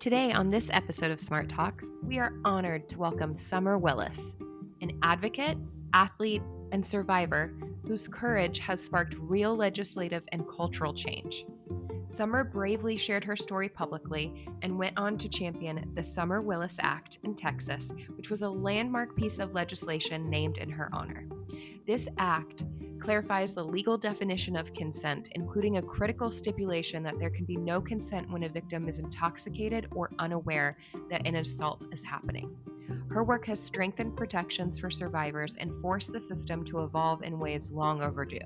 Today, on this episode of Smart Talks, we are honored to welcome Summer Willis, an advocate, athlete, and survivor whose courage has sparked real legislative and cultural change. Summer bravely shared her story publicly and went on to champion the Summer Willis Act in Texas, which was a landmark piece of legislation named in her honor. This act clarifies the legal definition of consent, including a critical stipulation that there can be no consent when a victim is intoxicated or unaware that an assault is happening. Her work has strengthened protections for survivors and forced the system to evolve in ways long overdue.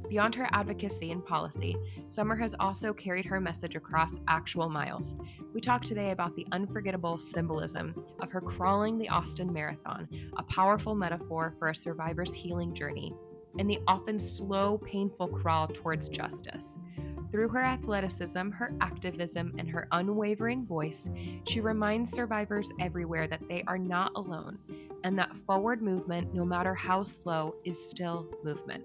Beyond her advocacy and policy, Summer has also carried her message across actual miles. We talk today about the unforgettable symbolism of her crawling the Austin Marathon, a powerful metaphor for a survivor's healing journey, and the often slow, painful crawl towards justice. Through her athleticism, her activism, and her unwavering voice, she reminds survivors everywhere that they are not alone, and that forward movement, no matter how slow, is still movement.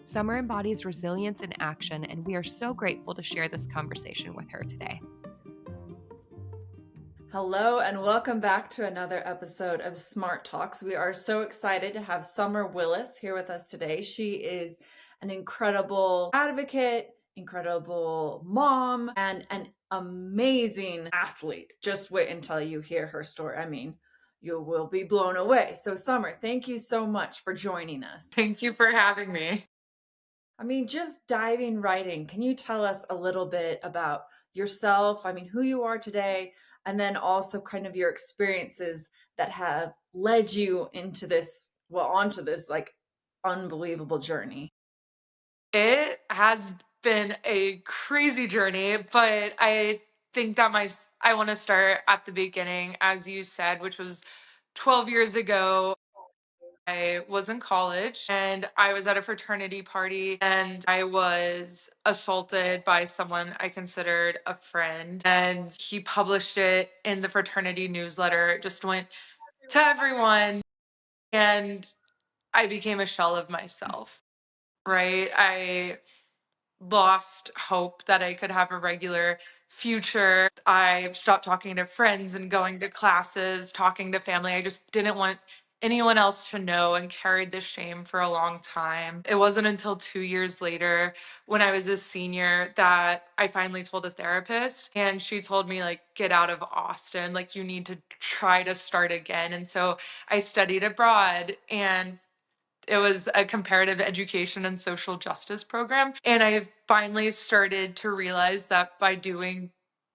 Summer embodies resilience in action, and we are so grateful to share this conversation with her today. Hello, and welcome back to another episode of Smart Talks. We are so excited to have Summer Willis here with us today. She is an incredible advocate, incredible mom, and an amazing athlete. Just wait until you hear her story. I mean, you will be blown away. So, Summer, thank you so much for joining us. Thank you for having me. I mean, just diving right in, can you tell us a little bit about yourself? I mean, who you are today, and then also kind of your experiences that have led you into this, onto this like unbelievable journey. It has been a crazy journey, but I think that I want to start at the beginning, as you said, which was 12 years ago. I was in college and I was at a fraternity party and I was assaulted by someone I considered a friend. And he published it in the fraternity newsletter. It just went to everyone and I became a shell of myself, right? I lost hope that I could have a regular future. I stopped talking to friends and going to classes, talking to family. I just didn't want anyone else to know and carried this shame for a long time. It wasn't until 2 years later, when I was a senior, that I finally told a therapist, and she told me, like, get out of Austin, like, you need to try to start again. And so I studied abroad, and it was a comparative education and social justice program. And I finally started to realize that by doing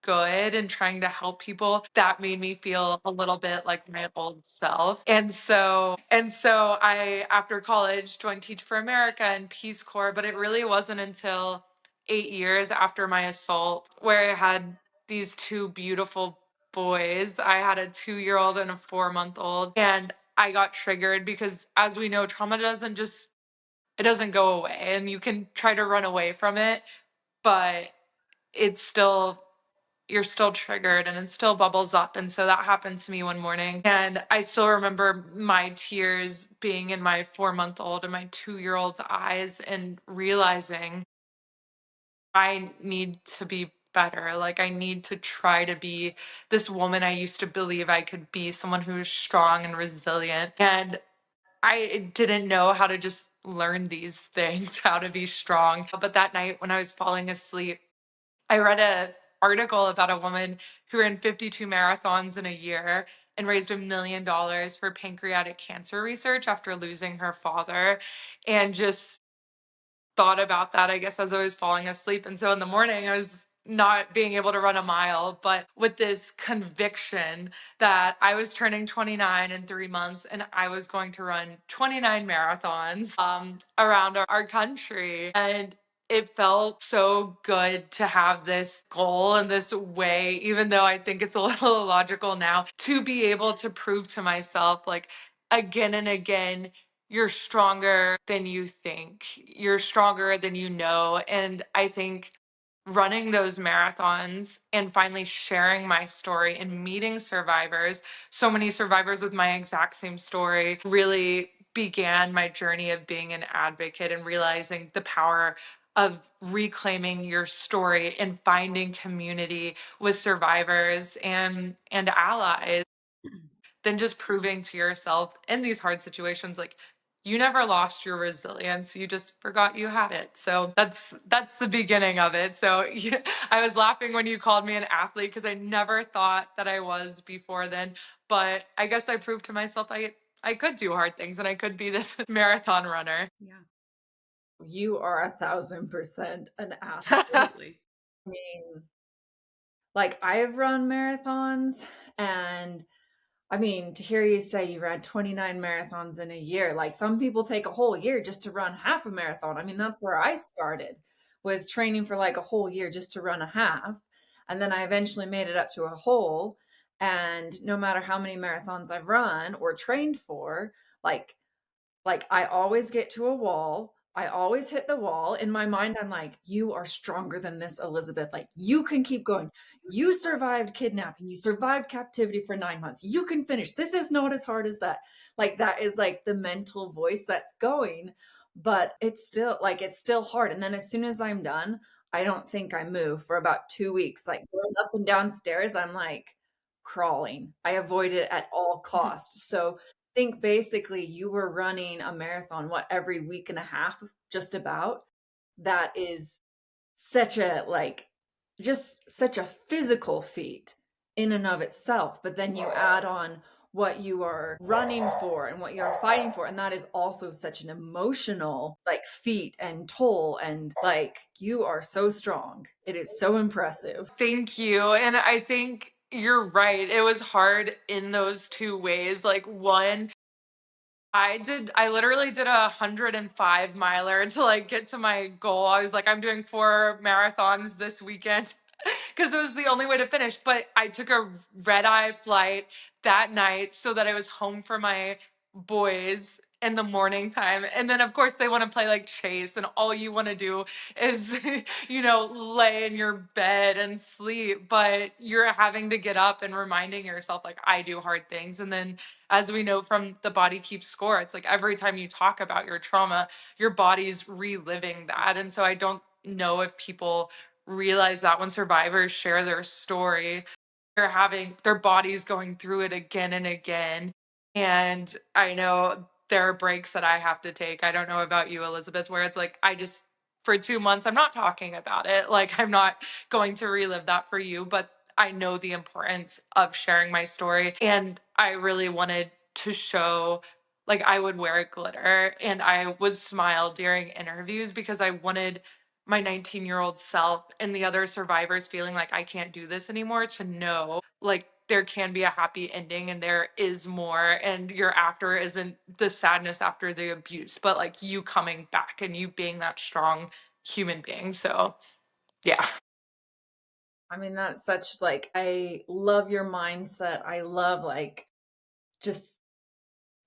good and trying to help people, that made me feel a little bit like my old self. And so I, after college, joined Teach for America and Peace Corps, but it really wasn't until 8 years after my assault where I had these two beautiful boys. I had a 2-year-old and a 4-month-old, and I got triggered because, as we know, trauma it doesn't go away, and you can try to run away from it, but it's still, you're still triggered and it still bubbles up. And so that happened to me one morning. And I still remember my tears being in my 4-month-old and my 2-year-old's eyes and realizing I need to be better. Like, I need to try to be this woman I used to believe I could be, someone who is strong and resilient. And I didn't know how to just learn these things, how to be strong. But that night when I was falling asleep, I read an article about a woman who ran 52 marathons in a year and raised $1 million for pancreatic cancer research after losing her father, and just thought about that, I guess, as I was falling asleep. And so in the morning, I was not being able to run a mile, but with this conviction that I was turning 29 in 3 months and I was going to run 29 marathons around our country. And it felt so good to have this goal and this way, even though I think it's a little illogical now, to be able to prove to myself, like, again and again, you're stronger than you think. You're stronger than you know. And I think running those marathons and finally sharing my story and meeting survivors, so many survivors with my exact same story, really began my journey of being an advocate and realizing the power of reclaiming your story and finding community with survivors and allies, then just proving to yourself in these hard situations, like, you never lost your resilience, you just forgot you had it. So that's the beginning of it. So yeah, I was laughing when you called me an athlete because I never thought that I was before then, but I guess I proved to myself I could do hard things and I could be this marathon runner. Yeah, You are 1,000% an athlete. absolutely. I mean, like, I've run marathons, and I mean, to hear you say you ran 29 marathons in a year, like, some people take a whole year just to run half a marathon. I mean, that's where I started, was training for, like, a whole year just to run a half, and then I eventually made it up to a whole, and no matter how many marathons I've run or trained for, like, I always get to a wall. I always hit the wall. In my mind, I'm like, "You are stronger than this, Elizabeth. Like, you can keep going. You survived kidnapping. You survived captivity for 9 months. You can finish. This is not as hard as that." Like, that is, like, the mental voice that's going, but it's still hard, and then as soon as I'm done, I don't think I move for about 2 weeks. Like, going up and down stairs, I'm, like, crawling. I avoid it at all costs. So think basically you were running a marathon, what, every week and a half, just about? That is such a, like, just such a physical feat in and of itself, but then you add on what you are running for and what you are fighting for, and that is also such an emotional, like, feat and toll, and, like, you are so strong. It is so impressive. Thank you. And I think you're right. It was hard in those two ways. Like, one, I literally did a 105 miler to like get to my goal. I was like, I'm doing 4 marathons this weekend because it was the only way to finish. But I took a red eye flight that night so that I was home for my boys in the morning time. And then of course they want to play like chase, and all you want to do is lay in your bed and sleep, but you're having to get up and reminding yourself like, I do hard things. And then, as we know from the Body Keeps Score, it's like every time you talk about your trauma, your body's reliving that. And so I don't know if people realize that when survivors share their story, they're having their bodies going through it again and again. And I know there are breaks that I have to take. I don't know about you, Elizabeth, where it's like, I just, for 2 months, I'm not talking about it. Like, I'm not going to relive that for you, but I know the importance of sharing my story. And I really wanted to show, like, I would wear glitter and I would smile during interviews because I wanted my 19-year-old self and the other survivors feeling like I can't do this anymore to know, like, there can be a happy ending and there is more, and your after isn't the sadness after the abuse, but like you coming back and you being that strong human being. So yeah. I mean, that's such, like, I love your mindset. I love, like, just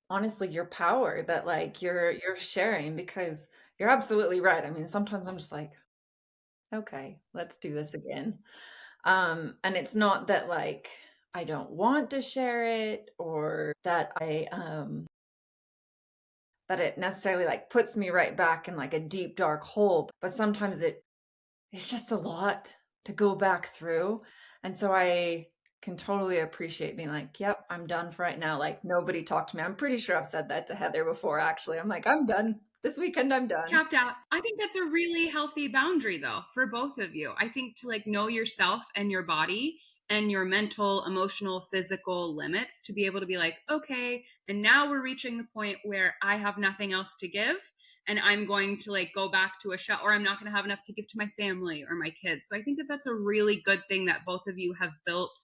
honestly your power that, like, you're sharing, because you're absolutely right. I mean, sometimes I'm just like, "Okay, let's do this again." And it's not that, like, I don't want to share it, or that that it necessarily, like, puts me right back in, like, a deep dark hole, but sometimes it's just a lot to go back through, and so I can totally appreciate being like, "Yep, I'm done for right now, like, nobody talk to me." I'm pretty sure I've said that to Heather before, actually. I'm like, "I'm done. This weekend, I'm done." Tapped out. I think that's a really healthy boundary though for both of you. I think to like know yourself and your body and your mental, emotional, physical limits to be able to be like, okay, and now we're reaching the point where I have nothing else to give and I'm going to like go back to a shell, or I'm not going to have enough to give to my family or my kids. So I think that that's a really good thing that both of you have built,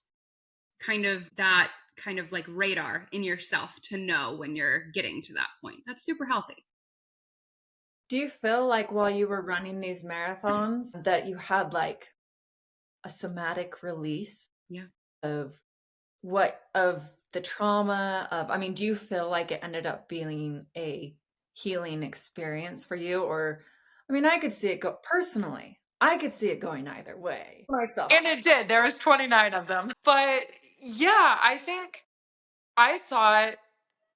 kind of that kind of like radar in yourself to know when you're getting to that point. That's super healthy. Do you feel like while you were running these marathons that you had, like, a somatic release Yeah. of of the trauma of, I mean, do you feel like it ended up being a healing experience for you? Or, I mean, I could see it go personally. I could see it going either way. Myself. And it did. There was 29 of them. But yeah, I think I thought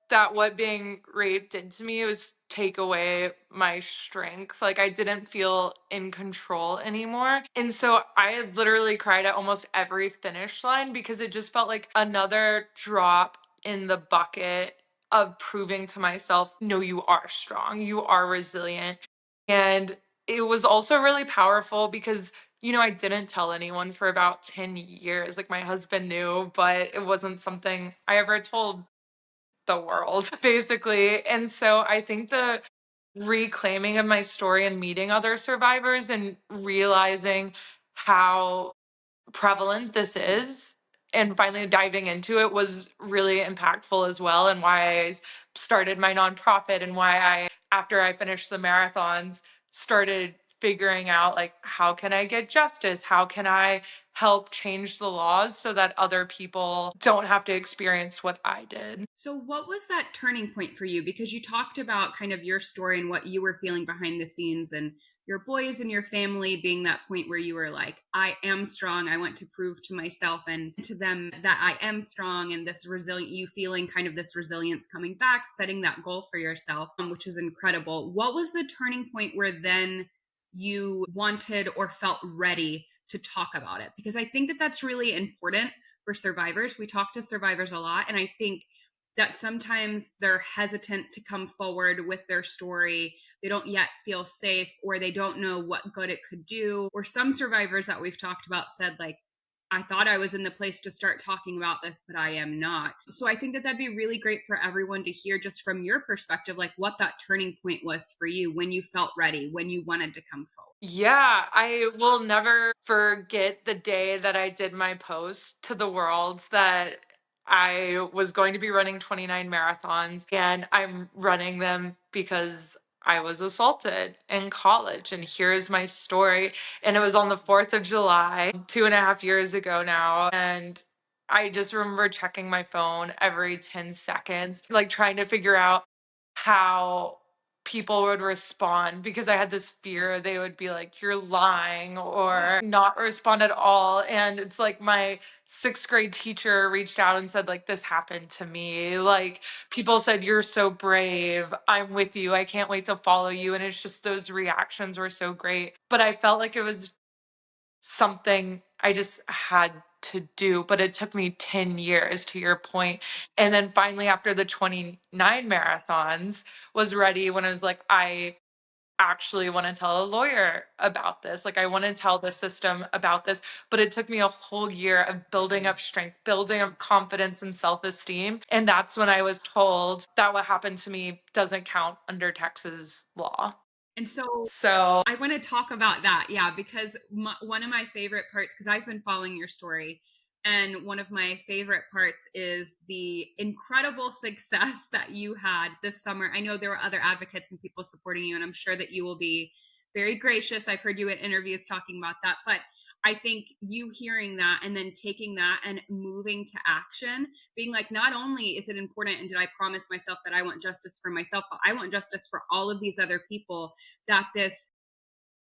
that what being raped did to me was take away my strength. Like I didn't feel in control anymore. And so I had literally cried at almost every finish line because it just felt like another drop in the bucket of proving to myself, no, you are strong, you are resilient. And it was also really powerful because I didn't tell anyone for about 10 years. Like my husband knew, but it wasn't something I ever told the world, basically. And so I think the reclaiming of my story and meeting other survivors and realizing how prevalent this is and finally diving into it was really impactful as well, and why I started my nonprofit and why after I finished the marathons, started figuring out like how can I get justice? How can I help change the laws so that other people don't have to experience what I did? So, what was that turning point for you? Because you talked about kind of your story and what you were feeling behind the scenes, and your boys and your family being that point where you were like, I am strong. I want to prove to myself and to them that I am strong, and this resilient, you feeling kind of this resilience coming back, setting that goal for yourself, which is incredible. What was the turning point where then you wanted or felt ready to talk about it? Because I think that that's really important for survivors. We talk to survivors a lot, and I think that sometimes they're hesitant to come forward with their story. They don't yet feel safe, or they don't know what good it could do. Or some survivors that we've talked about said, like, I thought I was in the place to start talking about this, but I am not. So I think that that'd be really great for everyone to hear just from your perspective, like what that turning point was for you, when you felt ready, when you wanted to come forward. Yeah, I will never forget the day that I did my post to the world that I was going to be running 29 marathons, and I'm running them because I was assaulted in college. And here's my story. And it was on the 4th of July, 2.5 years ago now. And I just remember checking my phone every 10 seconds, like trying to figure out how people would respond, because I had this fear they would be like, you're lying, or not respond at all. And it's like my sixth grade teacher reached out and said, like, this happened to me. Like, people said, you're so brave. I'm with you. I can't wait to follow you. And it's just those reactions were so great. But I felt like it was something I just had to do, but it took me 10 years, to your point. And then finally, after the 29 marathons, was ready when I was like, I actually want to tell a lawyer about this. Like, I want to tell the system about this. But it took me a whole year of building up strength, building up confidence and self-esteem. And that's when I was told that what happened to me doesn't count under Texas law. And so So I want to talk about that. Yeah, because one of my favorite parts, because I've been following your story, and one of my favorite parts is the incredible success that you had this summer. I know there were other advocates and people supporting you, and I'm sure that you will be very gracious. I've heard you in interviews talking about that. But I think you hearing that and then taking that and moving to action, being like, not only is it important and did I promise myself that I want justice for myself, but I want justice for all of these other people, that this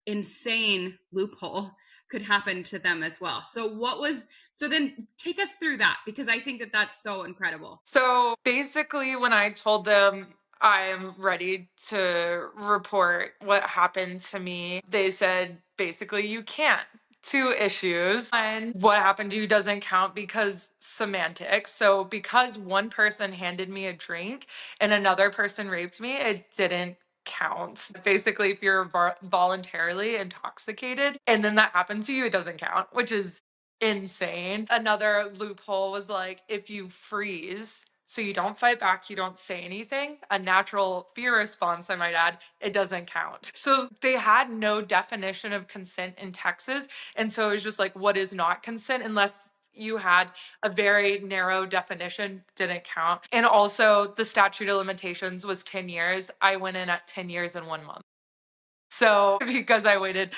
insane loophole could happen to them as well. So then take us through that, because I think that that's so incredible. So basically, when I told them I'm ready to report what happened to me, they said basically, you can't. Two issues. One, what happened to you doesn't count because semantics. So, because one person handed me a drink and another person raped me, it didn't count. Basically, if you're voluntarily intoxicated and then that happened to you, it doesn't count, which is insane. Another loophole was like, if you freeze, so you don't fight back, you don't say anything, a natural fear response, I might add, it doesn't count. So they had no definition of consent in Texas. And so it was just like, what is not consent, unless you had a very narrow definition, didn't count. And also the statute of limitations was 10 years. I went in at 10 years and 1 month. So because I waited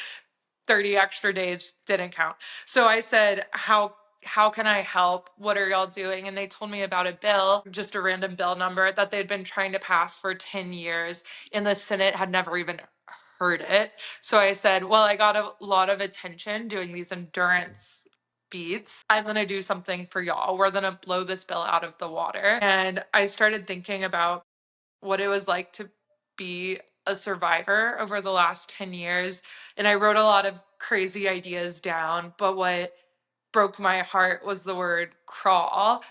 30 extra days, didn't count. So I said, how can I help? What are y'all doing? And they told me about a bill, just a random bill number that they'd been trying to pass for 10 years, and the Senate had never even heard it. So I said, well, I got a lot of attention doing these endurance beats. I'm going to do something for y'all. We're going to blow this bill out of the water. And I started thinking about what it was like to be a survivor over the last 10 years. And I wrote a lot of crazy ideas down. But what broke my heart was the word crawl,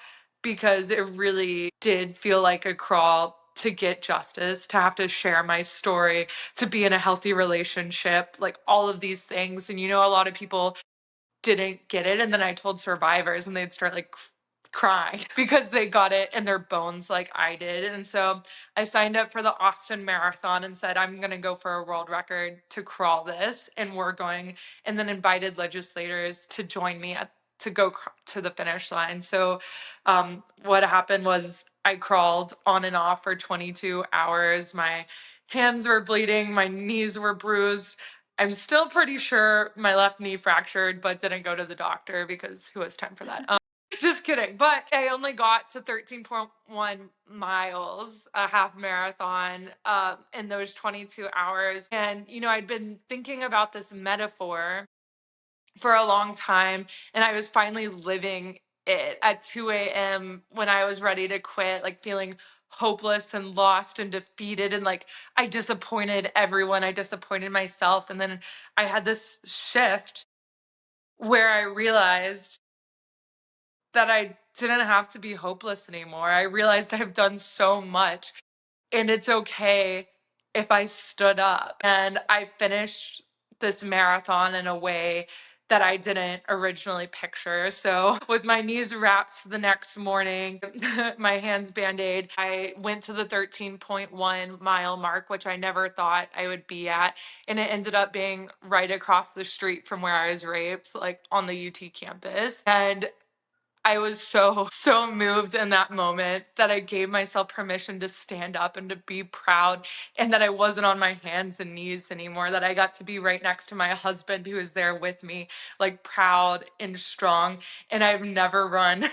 because it really did feel like a crawl to get justice, to have to share my story, to be in a healthy relationship, like all of these things. And a lot of people didn't get it. And then I told survivors and they'd start like crying because they got it in their bones like I did. And so I signed up for the Austin Marathon and said, I'm going to go for a world record to crawl this. And we're going, and then invited legislators to join me to go to the finish line. So what happened was I crawled on and off for 22 hours. My hands were bleeding, my knees were bruised. I'm still pretty sure my left knee fractured, but didn't go to the doctor because who has time for that? Just kidding. But I only got to 13.1 miles, a half marathon, in those 22 hours. And, I'd been thinking about this metaphor for a long time, and I was finally living it at 2 a.m. when I was ready to quit, like feeling hopeless and lost and defeated, and like I disappointed everyone, I disappointed myself. And then I had this shift where I realized that I didn't have to be hopeless anymore. I realized I've done so much and it's okay if I stood up. And I finished this marathon in a way that I didn't originally picture. So, with my knees wrapped the next morning, my hands band-aid, I went to the 13.1 mile mark, which I never thought I would be at. And it ended up being right across the street from where I was raped, like on the UT campus. And I was so moved in that moment that I gave myself permission to stand up and to be proud, and that I wasn't on my hands and knees anymore, that I got to be right next to my husband who was there with me, like proud and strong. And I've never run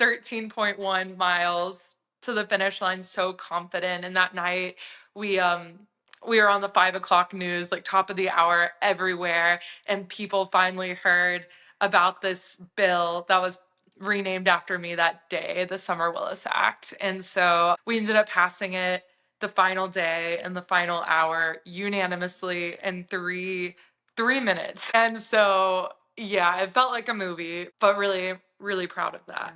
13.1 miles to the finish line so confident. And that night we were on the 5 o'clock news, like top of the hour everywhere, and people finally heard about this bill that was renamed after me that day, the Summer Willis Act. And so we ended up passing it the final day and the final hour unanimously in three minutes. And so yeah, it felt like a movie, but really, really proud of that.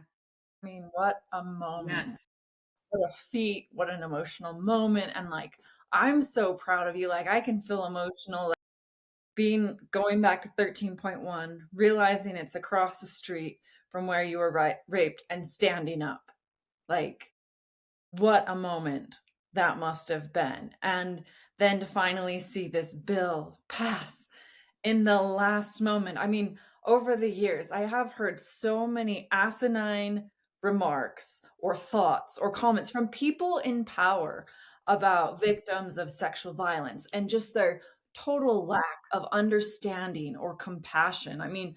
I mean, what a moment. Yes. What a feat, what an emotional moment. And like, I'm so proud of you. Like, I can feel emotional, like, going back to 13.1, realizing it's across the street from where you were raped and standing up. Like, what a moment that must have been. And then to finally see this bill pass in the last moment. I mean, over the years, I have heard so many asinine remarks or thoughts or comments from people in power about victims of sexual violence and just their total lack of understanding or compassion. I mean,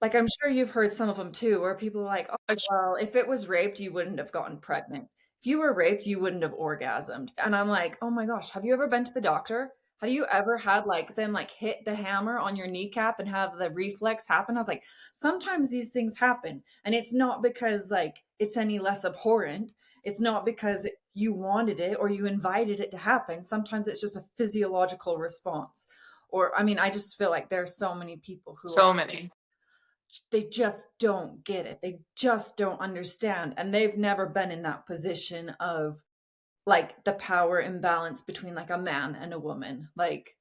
like, I'm sure you've heard some of them too, where people are like, "Oh, well, if it was raped, you wouldn't have gotten pregnant. If you were raped, you wouldn't have orgasmed." And I'm like, "Oh my gosh, have you ever been to the doctor? Have you ever had like them like hit the hammer on your kneecap and have the reflex happen?" I was like, sometimes these things happen, and it's not because like it's any less abhorrent. It's not because you wanted it or you invited it to happen. Sometimes it's just a physiological response. Or I mean, I just feel like there are so many people who So many. they just don't get it. They just don't understand. And they've never been in that position of like the power imbalance between like a man and a woman. Like,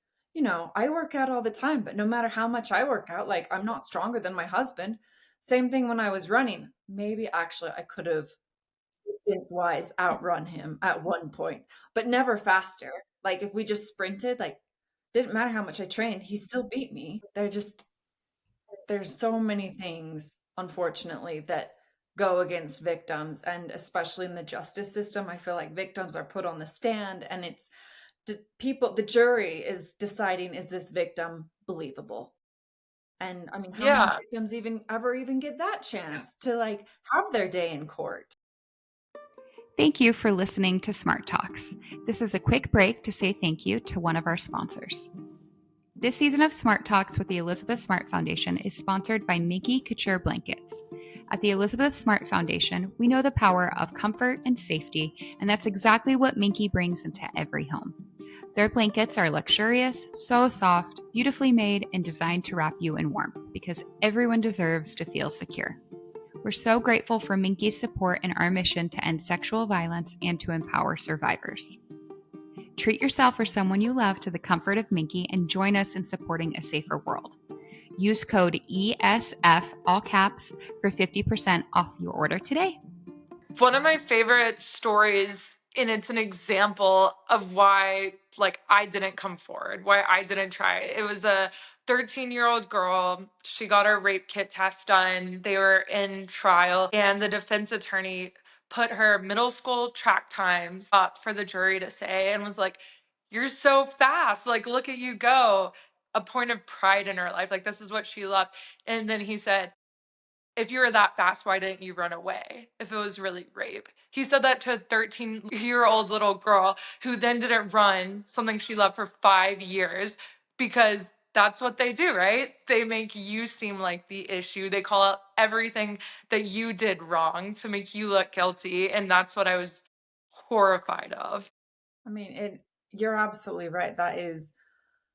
I work out all the time, but no matter how much I work out, like I'm not stronger than my husband. Same thing when I was running. Maybe actually I could have distance wise outrun him at one point, but never faster. Like if we just sprinted, like didn't matter how much I trained, he still beat me. There's so many things, unfortunately, that go against victims. And especially in the justice system, I feel like victims are put on the stand and it's the jury is deciding, is this victim believable? And I mean, how many Yeah. victims even get that chance to like have their day in court? Thank you for listening to Smart Talks. This is a quick break to say thank you to one of our sponsors. This season of Smart Talks with the Elizabeth Smart Foundation is sponsored by Minky Couture Blankets. At the Elizabeth Smart Foundation, we know the power of comfort and safety, and that's exactly what Minky brings into every home. Their blankets are luxurious, so soft, beautifully made, and designed to wrap you in warmth because everyone deserves to feel secure. We're so grateful for Minky's support in our mission to end sexual violence and to empower survivors. Treat yourself or someone you love to the comfort of Minky and join us in supporting a safer world. Use code ESF, all caps, for 50% off your order today. One of my favorite stories, and it's an example of why I didn't come forward, why I didn't try. It was a 13-year-old girl. She got her rape kit test done. They were in trial, and the defense attorney put her middle school track times up for the jury to say and was like, "You're so fast. Look at you go." A point of pride in her life. This is what she loved. And then he said, "If you were that fast, why didn't you run away if it was really rape?" He said that to a 13-year-old little girl who then didn't run, something she loved, for 5 years, because that's what they do, right? They make you seem like the issue. They call out everything that you did wrong to make you look guilty. And that's what I was horrified of. I mean, you're absolutely right. That is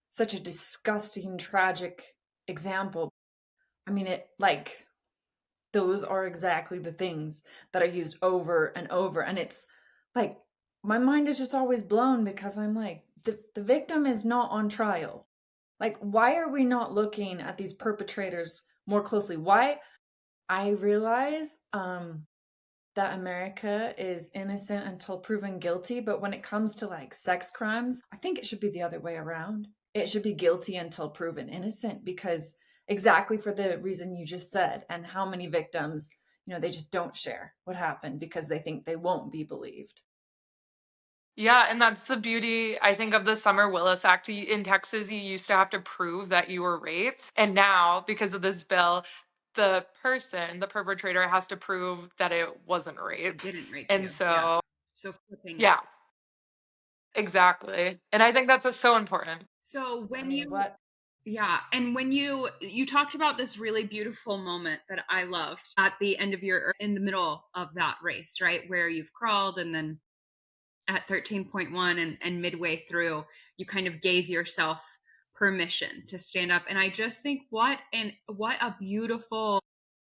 such a disgusting, tragic example. I mean, those are exactly the things that are used over and over. And it's like, my mind is just always blown because I'm like, the victim is not on trial. Why are we not looking at these perpetrators more closely? Why? I realize that America is innocent until proven guilty, but when it comes to sex crimes, I think it should be the other way around. It should be guilty until proven innocent, because exactly for the reason you just said. And how many victims, they just don't share what happened because they think they won't be believed. Yeah, and that's the beauty, I think, of the Summer Willis Act. In Texas, you used to have to prove that you were raped. And now, because of this bill, the perpetrator, has to prove that it wasn't rape. Didn't rape And you. so, Yeah. So flipping it. yeah, exactly. And I think that's so important. So when I mean, what? Yeah, and when you talked about this really beautiful moment that I loved at the end of in the middle of that race, right? Where you've crawled, and then at 13.1 and midway through, you kind of gave yourself permission to stand up. And I just think what a beautiful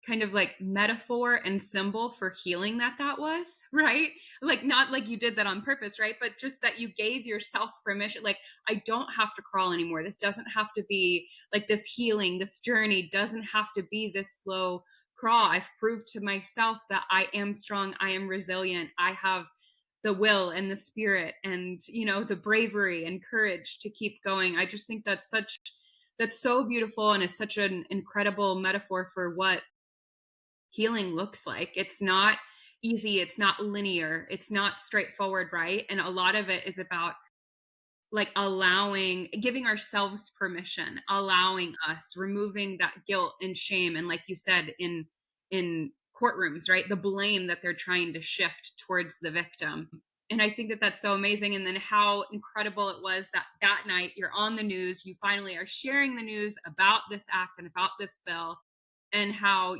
kind of metaphor and symbol for healing that was, right? Not like you did that on purpose, right? But just that you gave yourself permission. I don't have to crawl anymore. This doesn't have to be this healing. This journey doesn't have to be this slow crawl. I've proved to myself that I am strong. I am resilient. I have the will and the spirit and the bravery and courage to keep going. I just think that's so beautiful, and is such an incredible metaphor for what healing looks like. It's not easy, it's not linear, it's not straightforward, right? And a lot of it is about giving ourselves permission, allowing us, removing that guilt and shame, and like you said, in courtrooms, right, the blame that they're trying to shift towards the victim. And I think that that's so amazing. And then how incredible it was that night you're on the news, you finally are sharing the news about this act and about this bill, and how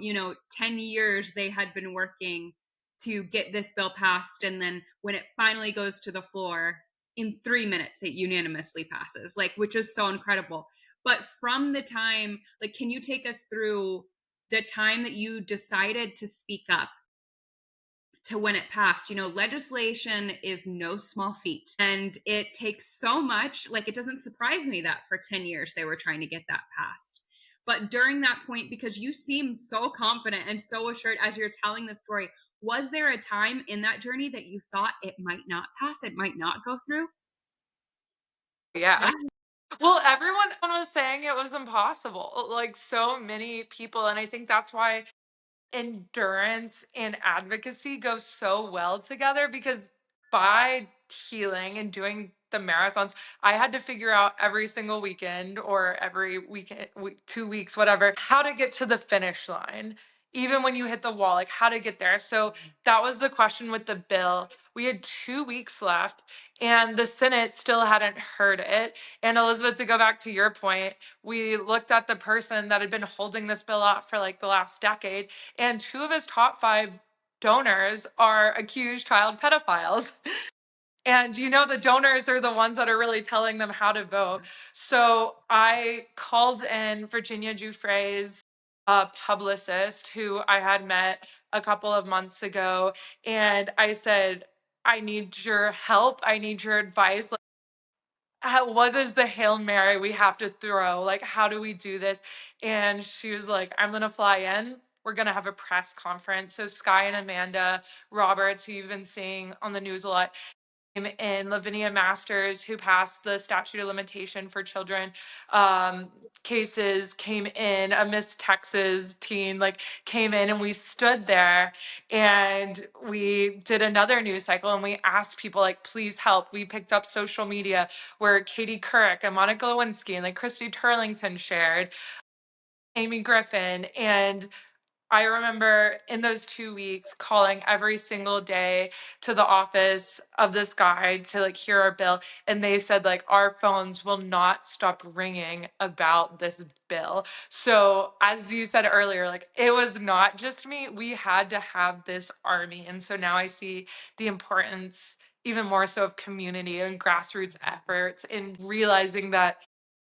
10 years they had been working to get this bill passed, and then when it finally goes to the floor, in 3 minutes it unanimously passes, which is so incredible. But from the time, can you take us through the time that you decided to speak up to when it passed? Legislation is no small feat, and it takes so much. It doesn't surprise me that for 10 years they were trying to get that passed. But during that point, because you seem so confident and so assured as you're telling the story, was there a time in that journey that you thought it might not pass, it might not go through? Yeah. Well, everyone was saying it was impossible, so many people. And I think that's why endurance and advocacy go so well together, because by healing and doing the marathons, I had to figure out every single weekend or every weekend, 2 weeks, whatever, how to get to the finish line. even when you hit the wall, like how to get there. So that was the question with the bill. We had 2 weeks left and the Senate still hadn't heard it. And Elizabeth, to go back to your point, we looked at the person that had been holding this bill up for like the last decade, and 2 of his top 5 donors are accused child pedophiles. And the donors are the ones that are really telling them how to vote. So I called in Virginia Giuffre's publicist, who I had met a couple of months ago, and I said, I need your help. I need your advice. Like, what is the Hail Mary we have to throw? Like, how do we do this? And she was like, I'm going to fly in. We're going to have a press conference. So Sky and Amanda Roberts, who you've been seeing on the news a lot, in Lavinia Masters, who passed the statute of limitation for children cases, came in. A Miss Texas teen came in, and we stood there and we did another news cycle, and we asked people please help. We picked up social media where Katie Couric and Monica Lewinsky and Christy Turlington shared, Amy Griffin. And I remember in those 2 weeks calling every single day to the office of this guy to hear our bill. And they said our phones will not stop ringing about this bill. So as you said earlier, it was not just me. We had to have this army. And so now I see the importance even more so of community and grassroots efforts in realizing that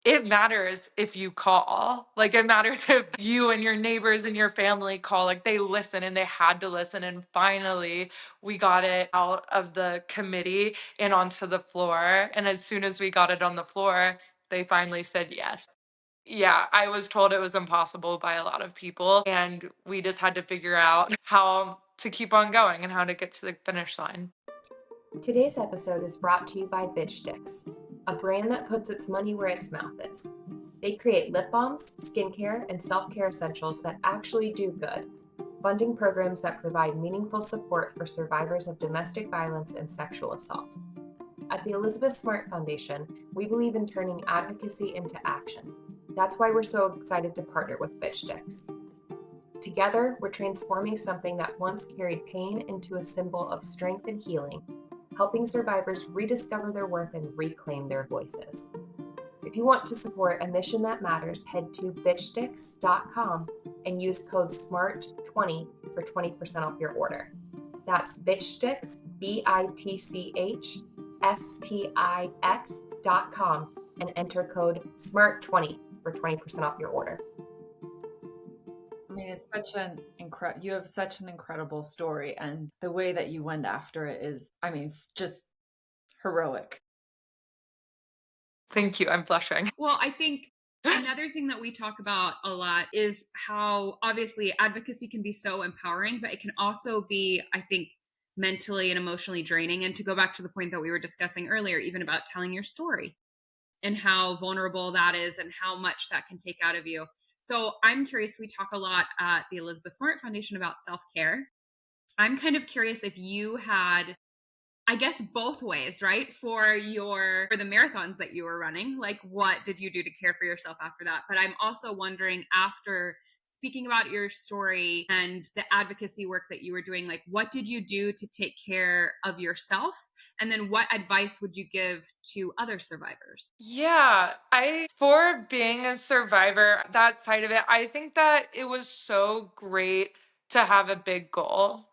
it matters if you call. It matters if you and your neighbors and your family call. They listen, and they had to listen. And finally, we got it out of the committee and onto the floor. And as soon as we got it on the floor, they finally said yes. Yeah, I was told it was impossible by a lot of people. And we just had to figure out how to keep on going and how to get to the finish line. Today's episode is brought to you by Bitch Sticks, a brand that puts its money where its mouth is. They create lip balms, skincare, and self-care essentials that actually do good, funding programs that provide meaningful support for survivors of domestic violence and sexual assault. At the Elizabeth Smart Foundation, we believe in turning advocacy into action. That's why we're so excited to partner with Bitch Sticks. Together, we're transforming something that once carried pain into a symbol of strength and healing, helping survivors rediscover their worth and reclaim their voices. If you want to support a mission that matters, head to bitchsticks.com and use code SMART20 for 20% off your order. That's bitchsticks, bitchsticks.com, and enter code SMART20 for 20% off your order. I mean, it's such an you have such an incredible story, and the way that you went after it is, it's just heroic. Thank you. I'm blushing. Well, I think another thing that we talk about a lot is how obviously advocacy can be so empowering, but it can also be, I think, mentally and emotionally draining. And to go back to the point that we were discussing earlier, even about telling your story and how vulnerable that is and how much that can take out of you. So I'm curious, we talk a lot at the Elizabeth Smart Foundation about self-care. I'm kind of curious if you had, I guess, both ways, right? For the marathons that you were running, what did you do to care for yourself after that? But I'm also wondering, after speaking about your story and the advocacy work that you were doing, what did you do to take care of yourself? And then what advice would you give to other survivors? Yeah, for being a survivor, that side of it, I think that it was so great to have a big goal,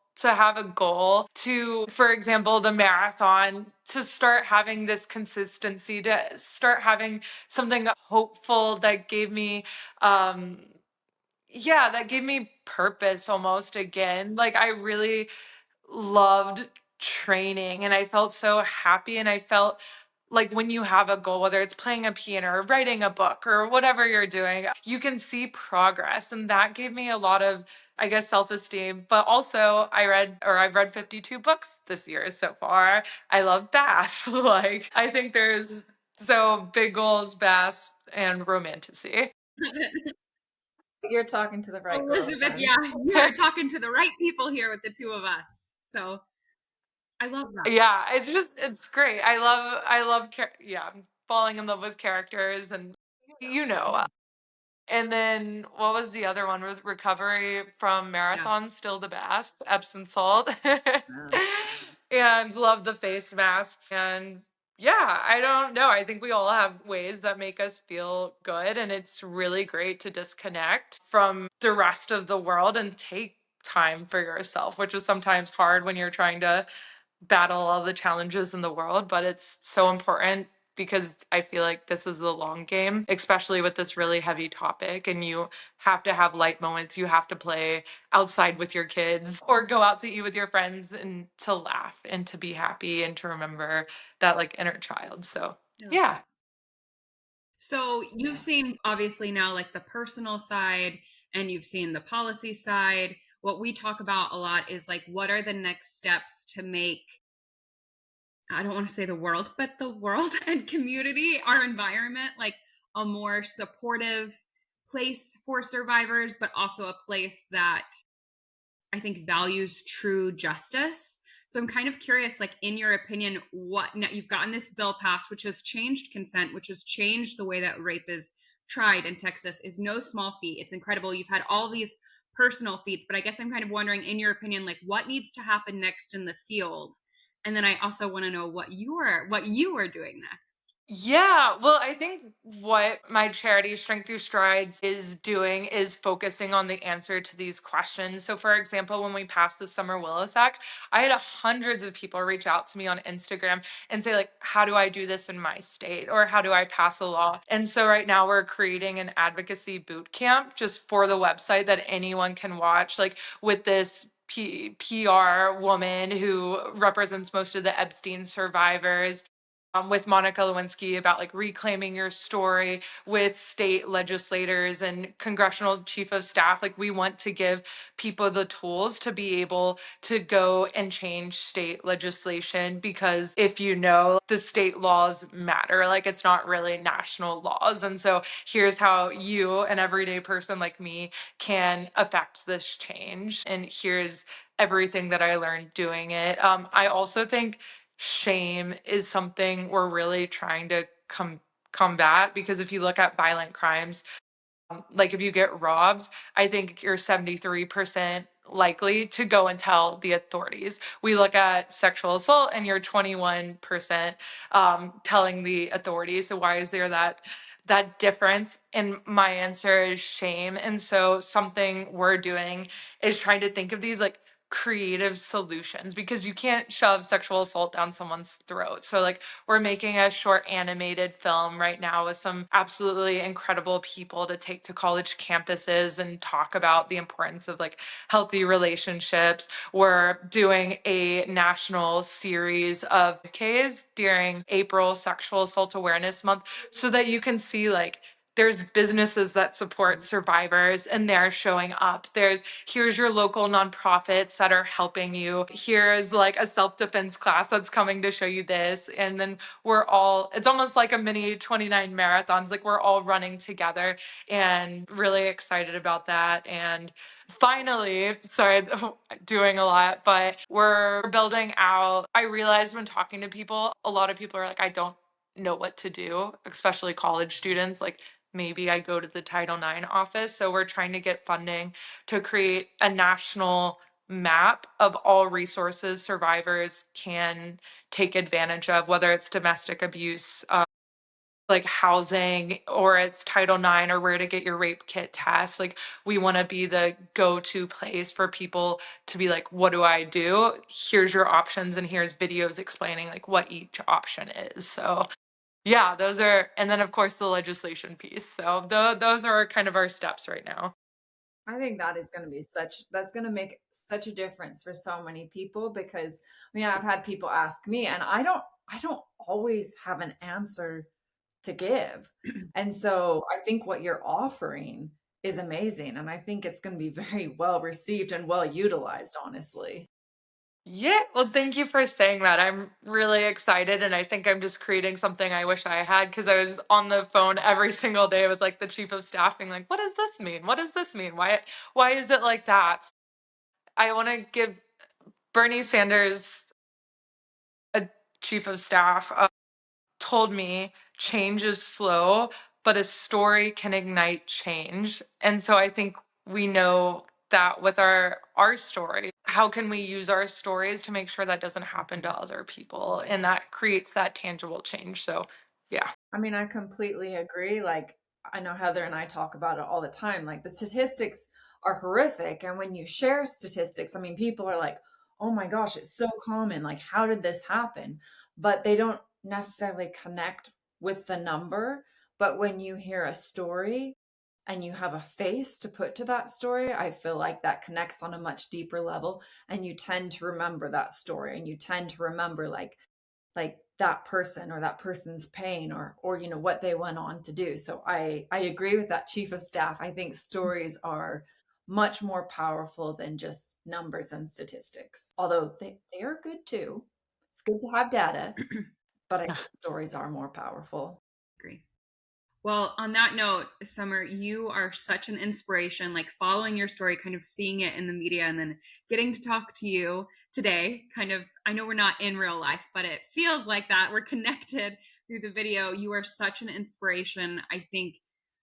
to, for example, the marathon, to start having this consistency, to start having something hopeful that gave me, that gave me purpose almost again. I really loved training, and I felt so happy, and I felt when you have a goal, whether it's playing a piano or writing a book or whatever you're doing, you can see progress. And that gave me a lot of, I guess, self-esteem. But also I've read 52 books this year so far. I love bass. I think there's big goals, bass, and romanticy. You're talking to the right Elizabeth, girls, yeah, you're talking to the right people here with the two of us. So I love that. Yeah, it's great. I love falling in love with characters, and And then what was the other one? Was recovery from marathons still the best? Epsom salt. And love the face masks. And yeah, I don't know. I think we all have ways that make us feel good. And it's really great to disconnect from the rest of the world and take time for yourself, which is sometimes hard when you're trying to battle all the challenges in the world, but it's so important because I feel like this is the long game, especially with this really heavy topic. And you have to have light moments. You have to play outside with your kids or go out to eat with your friends and to laugh and to be happy and to remember that like inner child. So, yeah. So you've seen obviously now like the personal side and you've seen the policy side. What we talk about a lot is like, what are the next steps to make, I don't want to say the world, but the world and community, our environment, like a more supportive place for survivors, but also a place that I think values true justice. So I'm kind of curious, like in your opinion, what now you've gotten this bill passed, which has changed consent, which has changed the way that rape is tried in Texas, is no small feat. It's incredible. You've had all these personal feats, but I guess I'm kind of wondering, in your opinion, like what needs to happen next in the field? And then I also want to know what you are doing next. Yeah, well, I think what my charity Strength Through Strides is doing is focusing on the answer to these questions. So, for example, when we passed the Summer Willis Act, I had hundreds of people reach out to me on Instagram and say, like, how do I do this in my state? Or how do I pass a law? And so right now we're creating an advocacy boot camp just for the website that anyone can watch, like with this PR woman who represents most of the Epstein survivors, with Monica Lewinsky about like reclaiming your story, with state legislators and congressional chief of staff. Like we want to give people the tools to be able to go and change state legislation, because if you know, the state laws matter, like it's not really national laws. And so here's how you, an everyday person like me, can affect this change. And here's everything that I learned doing it. I also think shame is something we're really trying to combat, because if you look at violent crimes, like if you get robbed, I think you're 73% likely to go and tell the authorities. We look at sexual assault and you're 21% telling the authorities. So why is there that difference? And my answer is shame. And so something we're doing is trying to think of these like creative solutions, because you can't shove sexual assault down someone's throat. So like we're making a short animated film right now with some absolutely incredible people to take to college campuses and talk about the importance of like healthy relationships. We're doing a national series of Ks during April Sexual Assault Awareness Month, so that you can see like there's businesses that support survivors and they're showing up. Here's your local nonprofits that are helping you. Here's like a self-defense class that's coming to show you this. And then it's almost like a mini 29 marathons. Like we're all running together and really excited about that. And finally, sorry, doing a lot, but we're building out. I realized when talking to people, a lot of people are like, I don't know what to do, especially college students. Like maybe I go to the Title IX office. So we're trying to get funding to create a national map of all resources survivors can take advantage of, whether it's domestic abuse, like housing, or it's Title IX, or where to get your rape kit test. Like we want to be the go-to place for people to be like, what do I do? Here's your options, and here's videos explaining like what each option is. So yeah, and then of course the legislation piece. So those are kind of our steps right now. I think that is going to be that's going to make such a difference for so many people, because I mean, I've had people ask me and I don't always have an answer to give. And so I think what you're offering is amazing. And I think it's going to be very well received and well utilized, honestly. Yeah, well, thank you for saying that. I'm really excited, and I think I'm just creating something I wish I had, because I was on the phone every single day with like the chief of staff being like, what does this mean? What does this mean? Why is it like that? I want to give Bernie Sanders, a chief of staff, told me change is slow, but a story can ignite change. And so I think we know that with our story, how can we use our stories to make sure that doesn't happen to other people, and that creates that tangible change. So yeah. I mean, I completely agree. Like, I know Heather and I talk about it all the time. Like, the statistics are horrific. And when you share statistics, I mean, people are like, oh my gosh, it's so common. Like, how did this happen? But they don't necessarily connect with the number. But when you hear a story and you have a face to put to that story, I feel like that connects on a much deeper level. And you tend to remember that story, and you tend to remember like that person or that person's pain, or you know, what they went on to do. So I agree with that chief of staff. I think stories are much more powerful than just numbers and statistics, although they are good too. It's good to have data, but I think stories are more powerful. Agree. Well, on that note, Summer, you are such an inspiration, like following your story, kind of seeing it in the media, and then getting to talk to you today. Kind of, I know we're not in real life, but it feels like that. We're connected through the video. You are such an inspiration. I think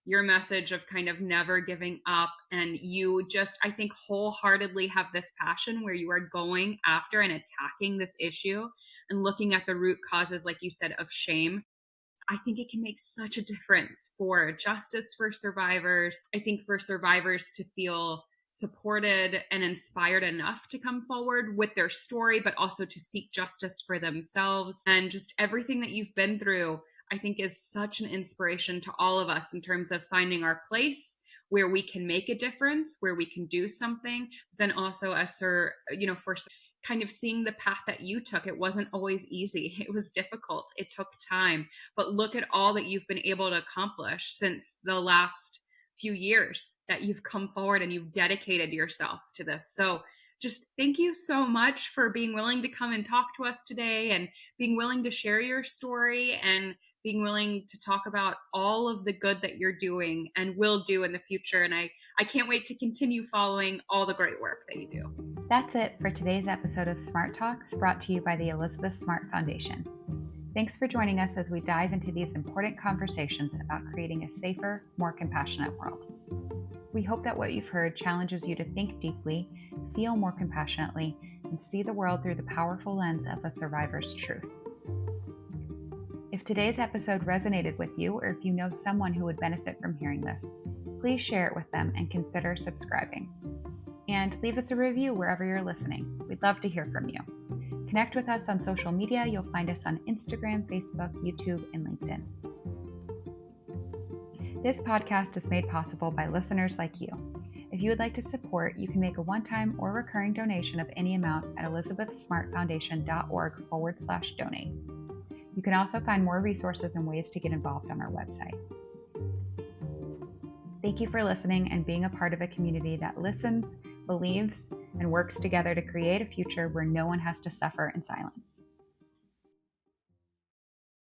your message of kind of never giving up, and you just, I think, wholeheartedly have this passion where you are going after and attacking this issue and looking at the root causes, like you said, of shame. I think it can make such a difference for justice for survivors. I think for survivors to feel supported and inspired enough to come forward with their story, but also to seek justice for themselves. And just everything that you've been through, I think, is such an inspiration to all of us in terms of finding our place where we can make a difference, where we can do something. Then also as for kind of seeing the path that you took. It wasn't always easy. It was difficult. It took time. But look at all that you've been able to accomplish since the last few years that you've come forward and you've dedicated yourself to this. So just thank you so much for being willing to come and talk to us today, and being willing to share your story, and being willing to talk about all of the good that you're doing and will do in the future. And I can't wait to continue following all the great work that you do. That's it for today's episode of Smart Talks, brought to you by the Elizabeth Smart Foundation. Thanks for joining us as we dive into these important conversations about creating a safer, more compassionate world. We hope that what you've heard challenges you to think deeply, feel more compassionately, and see the world through the powerful lens of a survivor's truth. If today's episode resonated with you, or if you know someone who would benefit from hearing this, please share it with them and consider subscribing. And leave us a review wherever you're listening. We'd love to hear from you. Connect with us on social media. You'll find us on Instagram, Facebook, YouTube, and LinkedIn. This podcast is made possible by listeners like you. If you would like to support, you can make a one-time or recurring donation of any amount at elizabethsmartfoundation.org/donate. You can also find more resources and ways to get involved on our website. Thank you for listening and being a part of a community that listens, believes, and works together to create a future where no one has to suffer in silence.